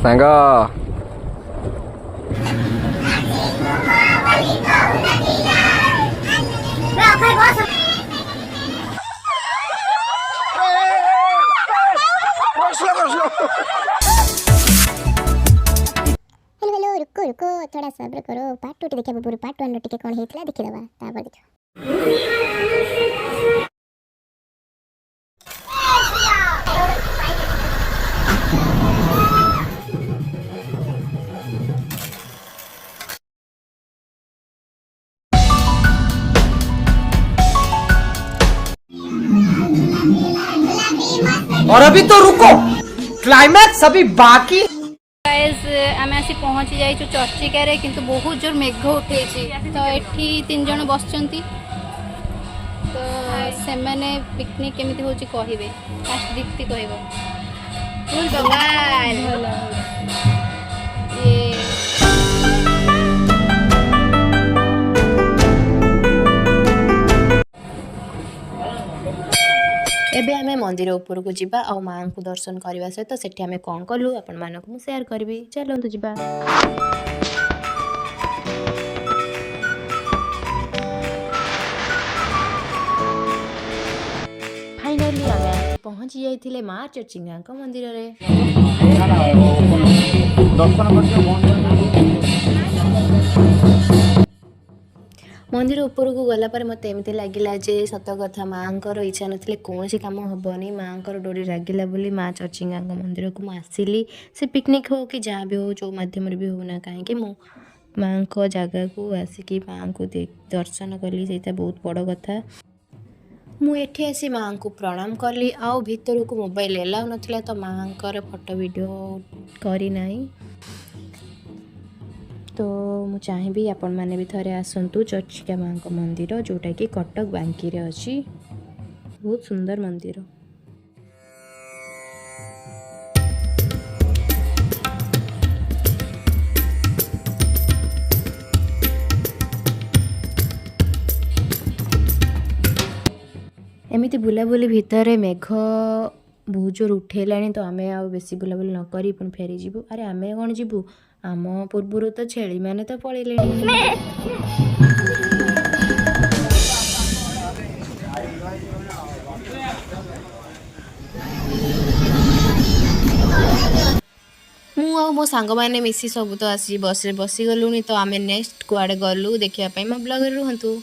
ସାଙ୍ଗ हेलो रुको रुको थोड़ा सब्र करो। पार्ट 2 देखिए पूरा पार्ट 1 टिके कोन हेतला देखिदबा तापर देखो। और अभी तो रुको, क्लाइमैक्स अभी बाकी। गाइस आमे आसी पहुंची जाइछु चर्चिकारे किंतु बहुत जोर मेघ उठेछि तो एठी 3 जण बसचंती तो से माने पिकनिक केमिति होची कहिबे फास्ट दीप्ति कहबो फुल बवाल ये एबे आमे मंदिर ऊपर को जिबा आ मां को दर्शन करबा सहित सेठी आमे कोन कलु अपन मानक मु शेयर करबी चलंतु जिबा। फाइनली आमे पहुंची जाइथिले मां चर्चिंगा को मंदिर रे दर्शन मंदिर ऊपर को गला पर मत एमती लगिला जे सत कथा माँ इच्छा नथिले कौन काम हेनी माँ डोरी लगिला बोली माँ चर्चिंगा मंदिर को आसिली से पिकनिक हो कि जहाँ भी हो जो मध्यम भी होना कहीं मु माँ जगह को आसिकी माँ को दर्शन कली से बहुत बड़ कथा। मुझे आसी माँ को प्रणाम कली आउ भीतर को मोबाइल एलाउ नाला तो माँ फोटो वीडियो करना तो मु चाहिए आपण मैंने भी थरे आसतु चर्चिका माँ को मंदिर जोटा कि कटक बांकी रे अच्छी बहुत सुंदर मंदिर। एमती बुलाबुली भितर मेघ बहुत जोर उठेला तो आमे आ बेसी बुलाबुली न करी पुणी फेरी जीवु। अरे आमे कौन जीवु आम पूर्वर तो छेली मैंने तो पड़े मु मो सांग मैंने मिसी सब तो आसी बस रे बसी गलुनी तो आमे नेक्स्ट कुआडे गलु देखिया मो ब्लॉग रे रुहंतु।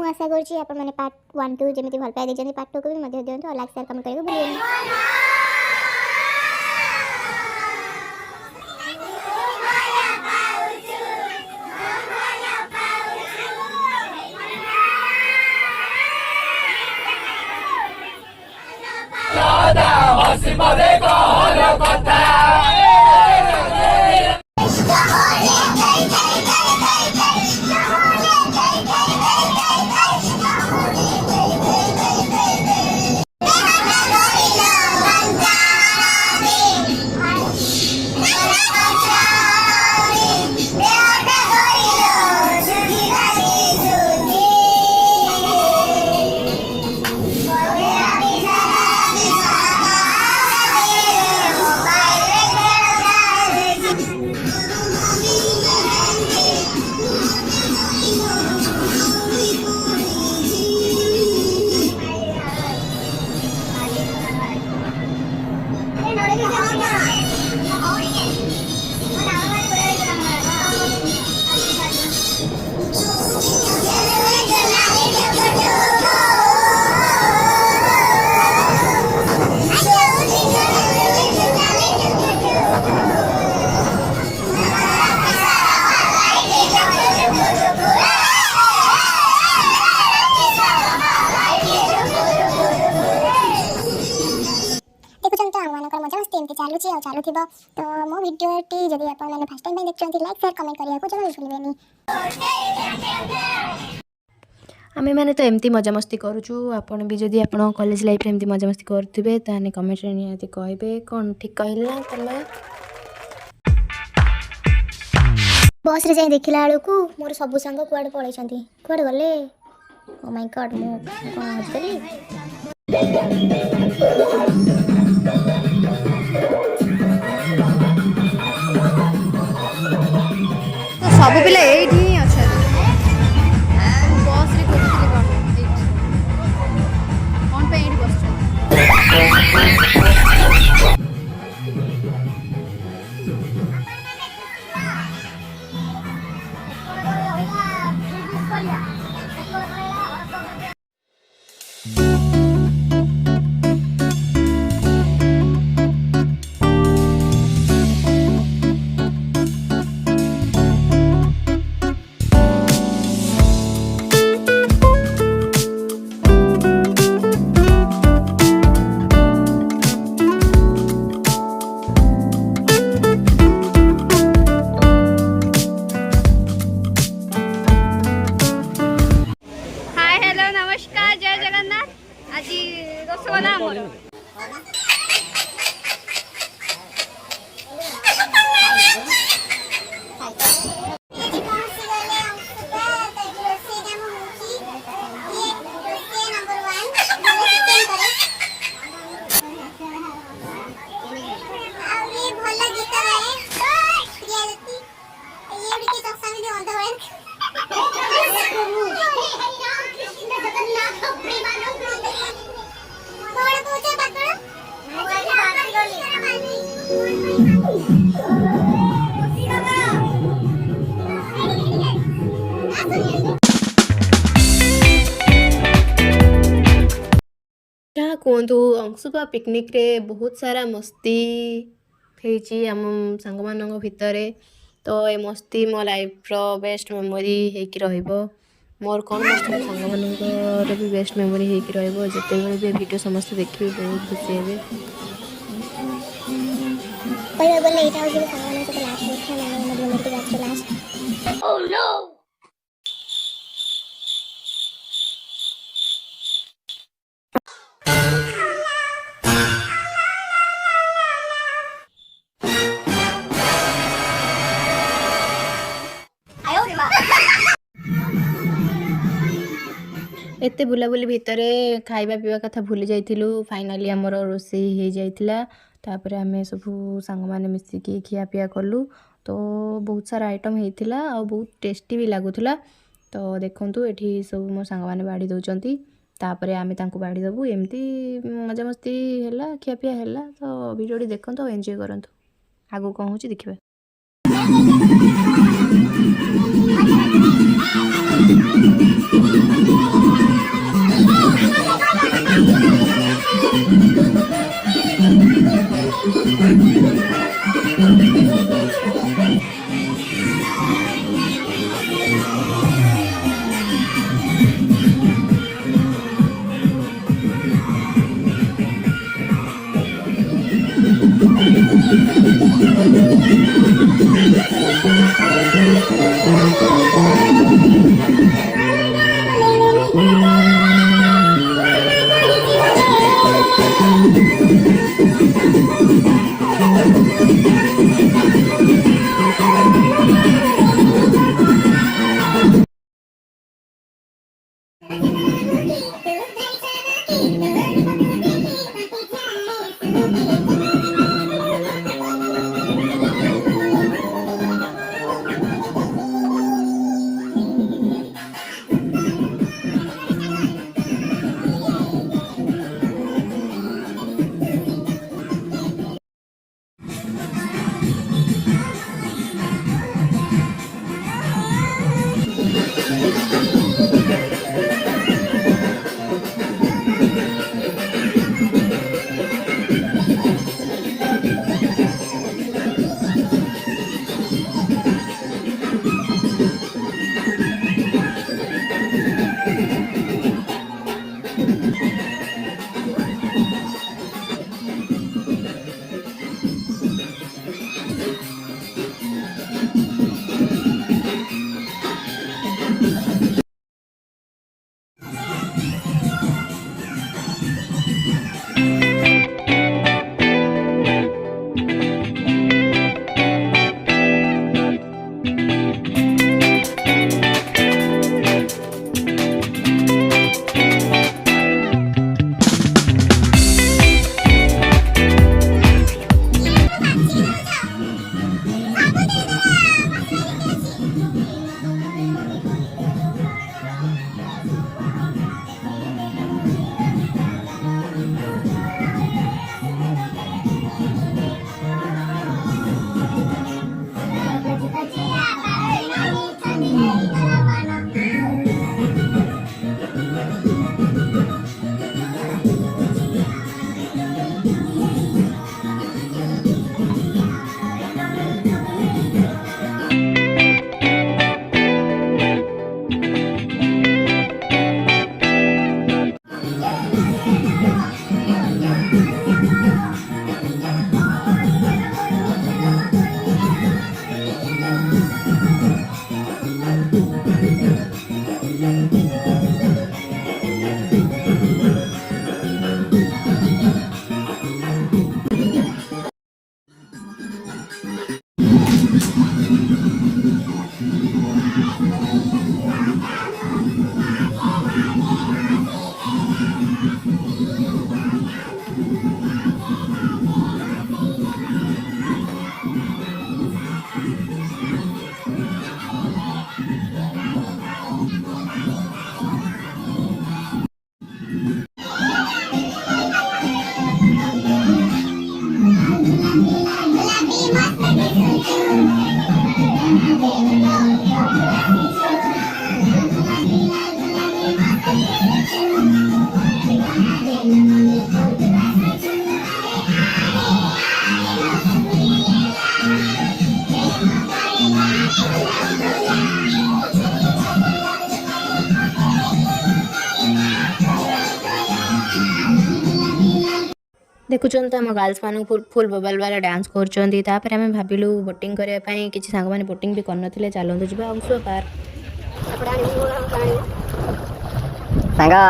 ମୁଁ ଆଶା କରୁଛି ଆପଣମାନେ ପାର୍ଟ 1 2 ଯେମିତି ଭଲ ପାଇ ଦେଇଛନ୍ତି ପାର୍ଟ 2 କୁ ବି ମଧ୍ୟ ଦିଅନ୍ତୁ ଆଉ ଲାଇକ୍ ସେୟାର କମେଣ୍ଟ କରିବାକୁ ଭୁଲିବେନି। ଦେଖୁଛନ୍ତି ତ ଆମମାନଙ୍କର ମଜାମସ୍ତି ଏମିତି ଚାଲୁଛି ଆଉ ଚାଲୁଥିବ ତ ମୋ ଭିଡ଼ିଓଟି ଯଦି ଆପଣମାନେ ଫାର୍ଷ୍ଟ ଟାଇମ୍ ପାଇଁ ଦେଖୁଛନ୍ତି ଲାଇକ୍ ସେୟାର କମେଣ୍ଟ କରିବାକୁ ଜମା ବି ଭୁଲିବେନି। ଆମେମାନେ ତ ଏମିତି ମଜାମସ୍ତି କରୁଛୁ। ଆପଣ ବି ଯଦି ଆପଣ କଲେଜ ଲାଇଫ୍ରେ ଏମିତି ମଜାମସ୍ତି କରୁଥିବେ ତାହେଲେ କମେଣ୍ଟରେ ନିହାତି କହିବେ କ'ଣ ଠିକ୍ କହିଲି ନା ତମେ। ବସ୍ରେ ଯାଇ ଦେଖିଲା ବେଳକୁ ମୋର ସବୁ ସାଙ୍ଗ କୁଆଡ଼େ ପଳେଇଛନ୍ତି, କୁଆଡ଼େ ଗଲେ? ଓ ମାଇ ଗଡ୍, ମୁଁ କ'ଣ ହଜିଗଲି? ସବୁ ପିଲା ଏଇଠି ହିଁ ଅଛନ୍ତି। ବସ୍ରେ ଖୋଜୁଥିଲି କ'ଣ ଏଇଠି କ'ଣ ପାଇଁ ଏଇଠି ବସିଛନ୍ତି। ହାଏ ହ୍ୟାଲୋ ନମସ୍କାର ଜୟ ଜଗନ୍ନାଥ। ଆଜି ରସଗୋଲା ଆମର ଯାହା କୁହନ୍ତୁ ଅଂଶୁପା ପିକନିକ୍ରେ ବହୁତ ସାରା ମସ୍ତି ହେଇଛି ଆମ ସାଙ୍ଗମାନଙ୍କ ଭିତରେ। ତ ଏ ମସ୍ତି ମୋ ଲାଇଫ୍ର ବେଷ୍ଟ ମେମୋରି ହେଇକି ରହିବ। ମୋର କ'ଣ ମୋ ସାଙ୍ଗମାନଙ୍କର ବି ବେଷ୍ଟ ମେମୋରି ହେଇକି ରହିବ। ଯେତେବେଳେ ବି ଭିଡ଼ିଓ ସମସ୍ତେ ଦେଖିବେ ବହୁତ ଖୁସି ହେବେ। କହିବାକୁ ଗଲେ ଏଇଟା ହେଉଛି ସାଙ୍ଗମାନଙ୍କ ସହିତ ଲାଷ୍ଟ କଥା, ମାନେ ମୋ ଜୀବନରେ ଟିକେ ଲାଷ୍ଟ। ଏତେ ବୁଲାବୁଲି ଭିତରେ ଖାଇବା ପିଇବା କଥା ଭୁଲି ଯାଇଥିଲୁ। ଫାଇନାଲି ଆମର ରୋଷେଇ ହେଇଯାଇଥିଲା। ତାପରେ ଆମେ ସବୁ ସାଙ୍ଗମାନେ ମିଶିକି ଖିଆପିଆ କଲୁ। ତ ବହୁତ ସାରା ଆଇଟମ୍ ହେଇଥିଲା ଆଉ ବହୁତ ଟେଷ୍ଟି ବି ଲାଗୁଥିଲା। ତ ଦେଖନ୍ତୁ ଏଠି ସବୁ ମୋ ସାଙ୍ଗମାନେ ବାଢ଼ି ଦେଉଛନ୍ତି, ତାପରେ ଆମେ ତାଙ୍କୁ ବାଢ଼ି ଦେବୁ। ଏମିତି ମଜାମସ୍ତି ହେଲା, ଖିଆପିଆ ହେଲା। ତ ଭିଡ଼ିଓଟି ଦେଖନ୍ତୁ ଆଉ ଏନ୍ଜୟ କରନ୍ତୁ। ଆଗକୁ କ'ଣ ହେଉଛି ଦେଖିବା। देखुं तो आम गर्ल्स मान फुल बबल वाला डांस कर भाविलु बोटिंग करने किसी सांग मैंने बोटिंग भी करते चलतु जी अंशुआ पार्क सांगा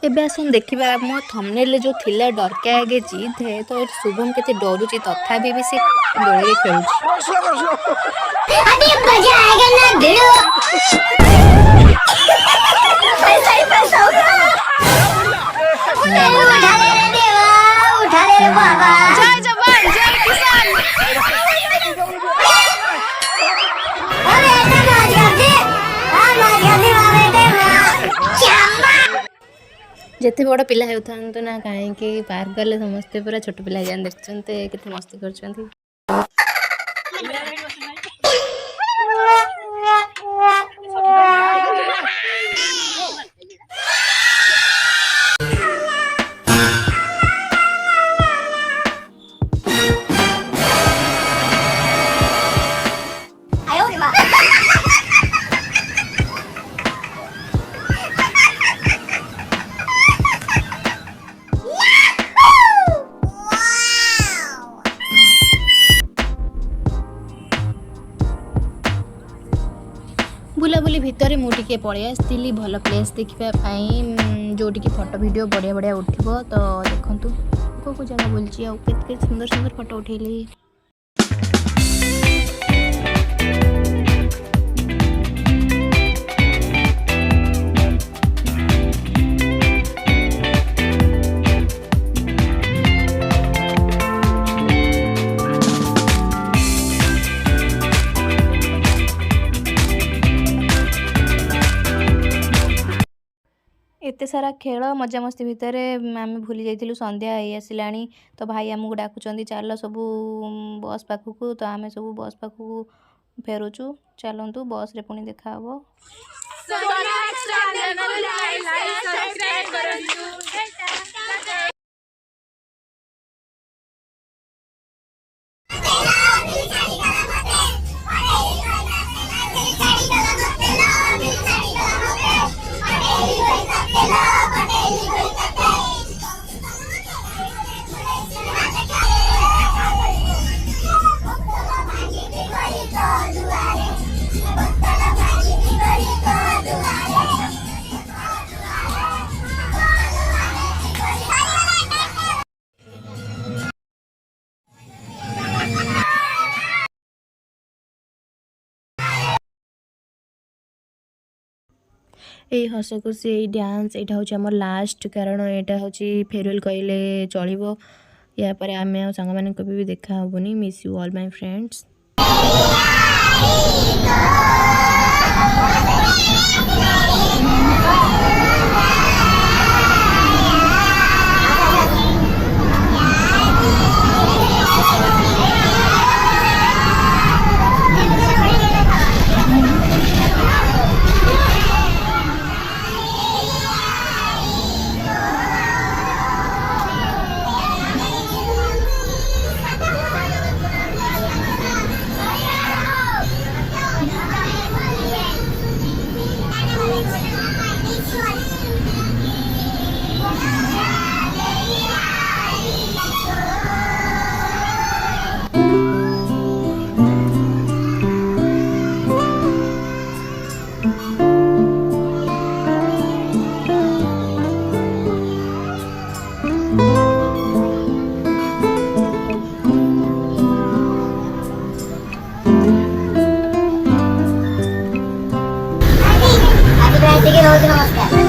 एबे आसन देखिबा मो थंबनेल जो थिला डर के आगे जीत है तो शुभम केते डरुची तथापि भी से डोरी रे खेलुची। अभी मजा आएगा ना भिड़ो। पैसा ही पैसा होगा। उठा ले रे देवा, उठा ले रे बाबा। जय जवान जय किसान। अरे ऐसा नाच करते, हाँ नाच करते बाबे देवा। क्या ଯେତେ ବଡ଼ ପିଲା ହେଉଥାନ୍ତୁ ନା କାହିଁକି ପାର୍କ ଗଲେ ସମସ୍ତେ ପୁରା ଛୋଟ ପିଲା ହେଇଯାନ୍ତି। ଦେଖୁଛନ୍ତି କେତେ ମସ୍ତି କରୁଛନ୍ତି। आयो रे माँ। ବୁଲାବୁଲି ଭିତରେ ମୁଁ ଟିକେ ପଳେଇ ଆସିଥିଲି ଭଲ ପ୍ଲେସ୍ ଦେଖିବା ପାଇଁ, ଯେଉଁଠିକି ଫଟୋ ଭିଡ଼ିଓ ବଢ଼ିଆ ବଢ଼ିଆ ଉଠିବ। ତ ଦେଖନ୍ତୁ କେଉଁ କେଉଁ ଜାଗା ବୁଲିଛି ଆଉ କେତେ କେତେ ସୁନ୍ଦର ସୁନ୍ଦର ଫଟୋ ଉଠେଇଲି। ଏତେ ସାରା ଖେଳ ମଜାମସ୍ତି ଭିତରେ ଆମେ ଭୁଲି ଯାଇଥିଲୁ ସନ୍ଧ୍ୟା ହେଇ ଆସିଲାଣି। ତ ଭାଇ ଆମକୁ ଡାକୁଛନ୍ତି ଚାଲ ସବୁ ବସ୍ ପାଖକୁ। ତ ଆମେ ସବୁ ବସ୍ ପାଖକୁ ଫେରୁଛୁ। ଚାଲନ୍ତୁ ବସ୍ରେ ପୁଣି ଦେଖା ହବ। এই ହସ ଖୁସି ଏଇ ଡ୍ୟାନ୍ସ ଏଇଟା ହେଉଛି ଆମର ଲାଷ୍ଟ, କାରଣ ଏଇଟା ହେଉଛି ଫେରୱେଲ୍ କହିଲେ ଚଳିବ। ୟା ପରେ ଆମେ ଆଉ ସାଙ୍ଗମାନେ କେବେ ବି ଦେଖା ହେବୁନି। Miss you all my friends. ଟିକେ ରହୁଛି ନମସ୍କାର।